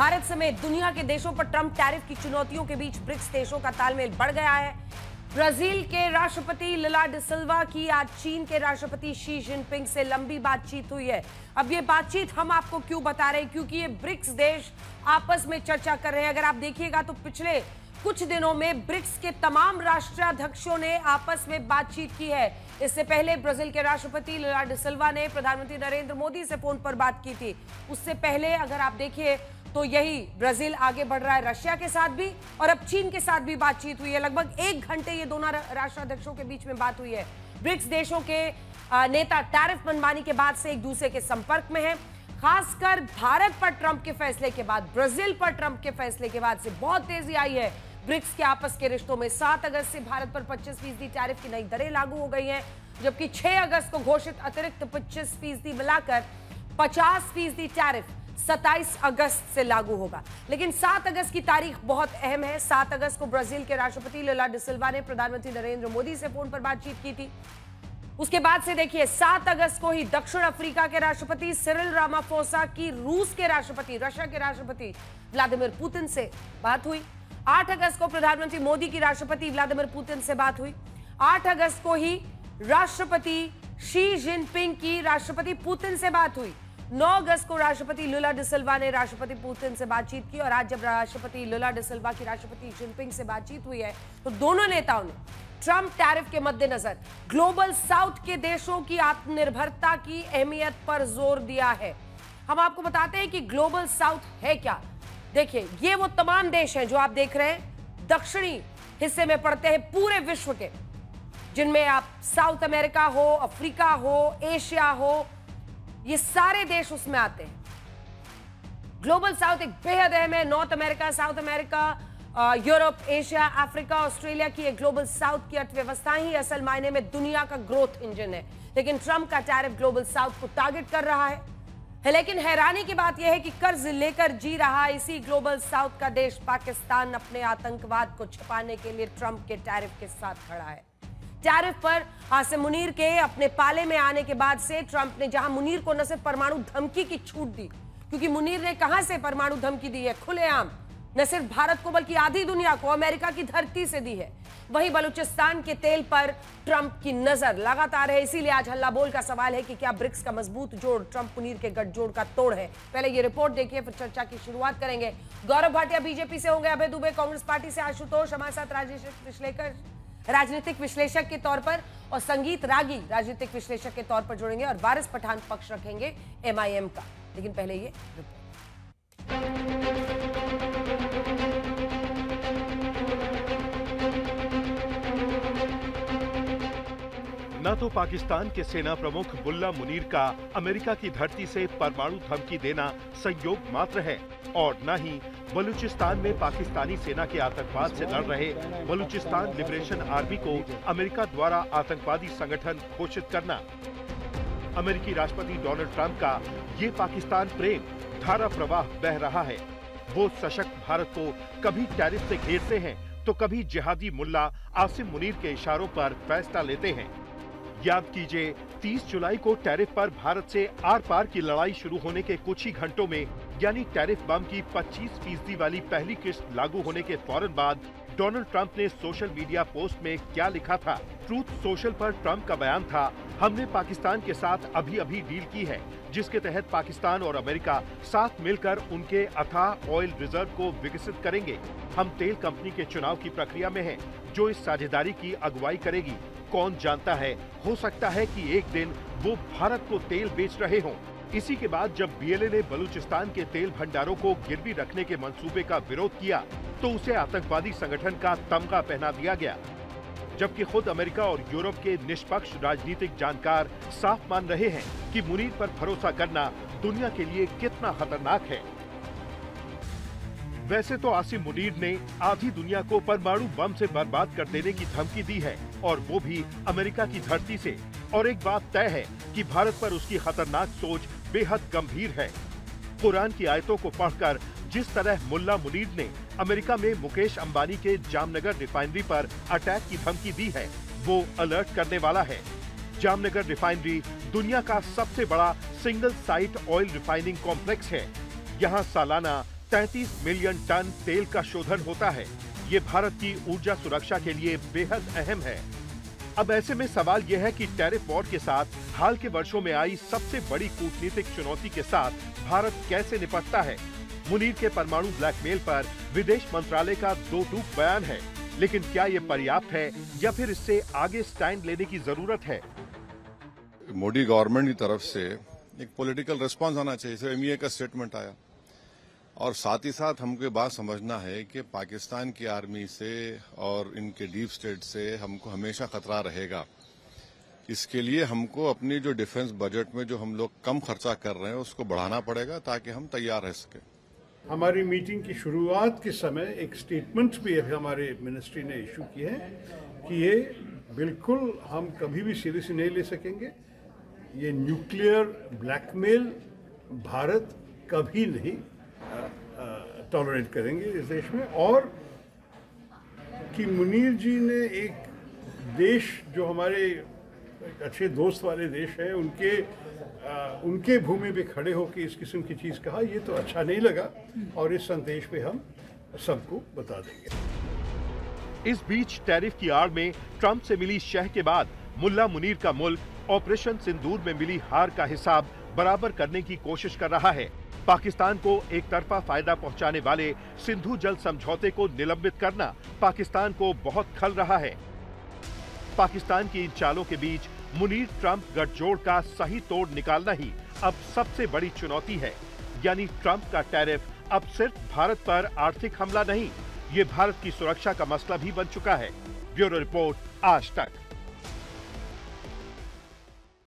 भारत समेत दुनिया के देशों पर ट्रंप टैरिफ की चुनौतियों के बीच ब्रिक्स देशों का तालमेल बढ़ गया है। ब्राजील के राष्ट्रपति लुला डी सिल्वा की आज चीन के राष्ट्रपति शी जिनपिंग से लंबी बातचीत हुई है। अब ये बातचीत हम आपको क्यों बता रहे हैं, क्योंकि ये ब्रिक्स देश आपस में चर्चा कर रहे हैं। अगर आप देखिएगा तो पिछले कुछ दिनों में ब्रिक्स के तमाम राष्ट्राध्यक्षों ने आपस में बातचीत की है। इससे पहले ब्राजील के राष्ट्रपति लुला डी सिल्वा ने प्रधानमंत्री नरेंद्र मोदी से फोन पर बात की थी। उससे पहले अगर आप देखिए तो यही ब्राजील आगे बढ़ रहा है, रशिया के साथ भी और अब चीन के साथ भी बातचीत हुई है। लगभग 1 घंटे ये दोनों राष्ट्राध्यक्षों के बीच में बात हुई है। ब्रिक्स देशों के नेता टैरिफ मनमानी के बाद से एक दूसरे के संपर्क में हैं। खासकर भारत पर ट्रंप के फैसले के बाद, ब्राजील पर ट्रंप के फैसले के बाद से बहुत तेजी आई है ब्रिक्स के आपस के रिश्तों में। 7 अगस्त से भारत पर 25% टैरिफ की नई दरें लागू हो गई हैं, जबकि 6 अगस्त को घोषित अतिरिक्त 25% मिलाकर 50% टैरिफ 27 अगस्त से लागू होगा। लेकिन 7 अगस्त की तारीख बहुत अहम है। 7 अगस्त को ब्राजील के राष्ट्रपति लुला डी सिल्वा ने प्रधानमंत्री नरेंद्र मोदी से फोन पर बातचीत की थी। उसके बाद से देखिए 7 अगस्त को ही दक्षिण अफ्रीका के राष्ट्रपति सिरिल रामाफोसा की रूस के राष्ट्रपति, रशिया के राष्ट्रपति व्लादिमीर पुतिन से बात हुई। 8 अगस्त को प्रधानमंत्री मोदी की राष्ट्रपति व्लादिमीर पुतिन से बात हुई। 8 अगस्त को ही राष्ट्रपति शी जिनपिंग की राष्ट्रपति पुतिन से बात हुई। 9 अगस्त को राष्ट्रपति लुला डी सिल्वा ने राष्ट्रपति पुतिन से बातचीत की और आज जब राष्ट्रपति लुला डी सिल्वा की राष्ट्रपति जिनपिंग से बातचीत हुई है तो दोनों नेताओं ने ट्रंप टैरिफ के मद्देनजर ग्लोबल साउथ के देशों की आत्मनिर्भरता की अहमियत पर जोर दिया है। हम आपको बताते हैं कि ग्लोबल साउथ है क्या। देखिए, ये वो तमाम देश हैं जो आप देख रहे हैं, दक्षिणी हिस्से में पड़ते हैं पूरे विश्व के, जिनमें आप साउथ अमेरिका हो, अफ्रीका हो, एशिया हो, ये सारे देश उसमें आते हैं। ग्लोबल साउथ एक बेहद अहम है। North America, south America, Europe, Asia, Africa, Australia की एक ग्लोबल साउथ की अर्थव्यवस्था ही असल मायने में दुनिया का ग्रोथ इंजन है। लेकिन ट्रंप का टैरिफ ग्लोबल साउथ को टारगेट कर रहा है। लेकिन हैरानी की बात यह है कि कर्ज लेकर जी रहा इसी ग्लोबल साउथ का देश पाकिस्तान अपने आतंकवाद को छिपाने के लिए ट्रंप के टैरिफ के साथ खड़ा है। टैरिफ पर आसिम मुनीर के अपने पाले में आने के बाद से ट्रंप ने जहां मुनीर को न सिर्फ परमाणु धमकी की छूट दी, क्योंकि मुनीर ने कहां से परमाणु धमकी दी है, खुलेआम न सिर्फ भारत को बल्कि आधी दुनिया को, अमेरिका की धरती से दी है। वहीं बलूचिस्तान के तेल पर ट्रंप की नजर लगातार है। इसीलिए आज हल्ला बोल का सवाल है कि क्या ब्रिक्स का मजबूत जोड़ ट्रंप मुनीर के गठजोड़ का तोड़ है। पहले ये रिपोर्ट देखिए, फिर चर्चा की शुरुआत करेंगे। गौरव भाटिया बीजेपी से होंगे, अभय दुबे कांग्रेस पार्टी से, आशुतोष हमारे साथ राजनीतिक विश्लेषक के तौर पर, और संगीत रागी राजनीतिक विश्लेषक के तौर पर जुड़ेंगे, और वारिस पठान पक्ष रखेंगे MIM का। लेकिन पहले ये रिपोर्ट। न तो पाकिस्तान के सेना प्रमुख मुल्ला मुनीर का अमेरिका की धरती से परमाणु धमकी देना संयोग मात्र है, और न ही बलूचिस्तान में पाकिस्तानी सेना के आतंकवाद से लड़ रहे बलूचिस्तान लिबरेशन आर्मी को अमेरिका द्वारा आतंकवादी संगठन घोषित करना। अमेरिकी राष्ट्रपति डोनाल्ड ट्रंप का ये पाकिस्तान प्रेम धारा प्रवाह बह रहा है। वो सशक्त भारत को कभी टैरिफ से घेरते हैं तो कभी जिहादी मुल्ला आसिम मुनीर के इशारों पर फैसला लेते हैं। याद कीजिए, 30 जुलाई को टैरिफ पर भारत से आर पार की लड़ाई शुरू होने के कुछ ही घंटों में, यानी टैरिफ बम की 25% वाली पहली किस्त लागू होने के फौरन बाद डोनाल्ड ट्रंप ने सोशल मीडिया पोस्ट में क्या लिखा था। ट्रूथ सोशल पर ट्रंप का बयान था, हमने पाकिस्तान के साथ अभी अभी डील की है, जिसके तहत पाकिस्तान और अमेरिका साथ मिलकर उनके अथाह ऑयल रिजर्व को विकसित करेंगे। हम तेल कंपनी के चुनाव की प्रक्रिया में हैं, जो इस साझेदारी की अगुवाई करेगी। कौन जानता है, हो सकता है कि एक दिन वो भारत को तेल बेच रहे हों। इसी के बाद जब BLA ने बलूचिस्तान के तेल भंडारों को गिरवी रखने के मंसूबे का विरोध किया तो उसे आतंकवादी संगठन का तमगा पहना दिया गया, जबकि खुद अमेरिका और यूरोप के निष्पक्ष राजनीतिक जानकार साफ मान रहे हैं कि मुनीर पर भरोसा करना दुनिया के लिए कितना खतरनाक है। वैसे तो आसिम मुनीर ने आधी दुनिया को परमाणु बम से बर्बाद कर देने की धमकी दी है, और वो भी अमेरिका की धरती से। और एक बात तय है कि भारत पर उसकी खतरनाक सोच बेहद गंभीर है। कुरान की आयतों को पढ़कर जिस तरह मुल्ला मुनीर ने अमेरिका में मुकेश अंबानी के जामनगर रिफाइनरी पर अटैक की धमकी दी है, वो अलर्ट करने वाला है। जामनगर रिफाइनरी दुनिया का सबसे बड़ा single site oil refining complex है। यहाँ सालाना 33 मिलियन टन तेल का शोधन होता है। ये भारत की ऊर्जा सुरक्षा के लिए बेहद अहम है। अब ऐसे में सवाल यह है कि टैरिफ वॉर के साथ हाल के वर्षों में आई सबसे बड़ी कूटनीतिक चुनौती के साथ भारत कैसे निपटता है। मुनीर के परमाणु ब्लैकमेल पर विदेश मंत्रालय का दो टूक बयान है, लेकिन क्या ये पर्याप्त है या फिर इससे आगे स्टैंड लेने की जरूरत है? मोदी गवर्नमेंट की तरफ से एक पॉलिटिकल रिस्पांस आना चाहिए। सिर्फ एमईए का स्टेटमेंट आया और साथ ही साथ हमको ये बात समझना है कि पाकिस्तान की आर्मी से और इनके डीप स्टेट से हमको हमेशा खतरा रहेगा। इसके लिए हमको अपनी जो डिफेंस बजट में जो हम लोग कम खर्चा कर रहे हैं उसको बढ़ाना पड़ेगा ताकि हम तैयार रह सकें। हमारी मीटिंग की शुरुआत के समय एक स्टेटमेंट भी हमारे मिनिस्ट्री ने इशू किए हैं कि ये बिल्कुल हम कभी भी सीरियसली नहीं ले सकेंगे। ये न्यूक्लियर ब्लैकमेल भारत कभी नहीं टॉलरेट करेंगे इस देश में। और कि मुनीर जी ने एक देश जो हमारे एक अच्छे दोस्त वाले देश है उनके भूमि पे खड़े होकर इस किस्म की चीज कहा, ये तो अच्छा नहीं लगा और इस संदेश पे हम सबको बता देंगे। इस बीच टैरिफ की आड़ में ट्रंप से मिली शह के बाद मुल्ला मुनीर का मुल्क ऑपरेशन सिंदूर में मिली हार का हिसाब बराबर करने की कोशिश कर रहा है। पाकिस्तान को एक तरफा फायदा पहुंचाने वाले सिंधु जल समझौते को निलंबित करना पाकिस्तान को बहुत खल रहा है। पाकिस्तान की इन चालों के बीच मुनीर ट्रंप गठजोड़ का सही तोड़ निकालना ही अब सबसे बड़ी चुनौती है। यानी ट्रंप का टैरिफ अब सिर्फ भारत पर आर्थिक हमला नहीं, ये भारत की सुरक्षा का मसला भी बन चुका है। ब्यूरो रिपोर्ट, आज तक।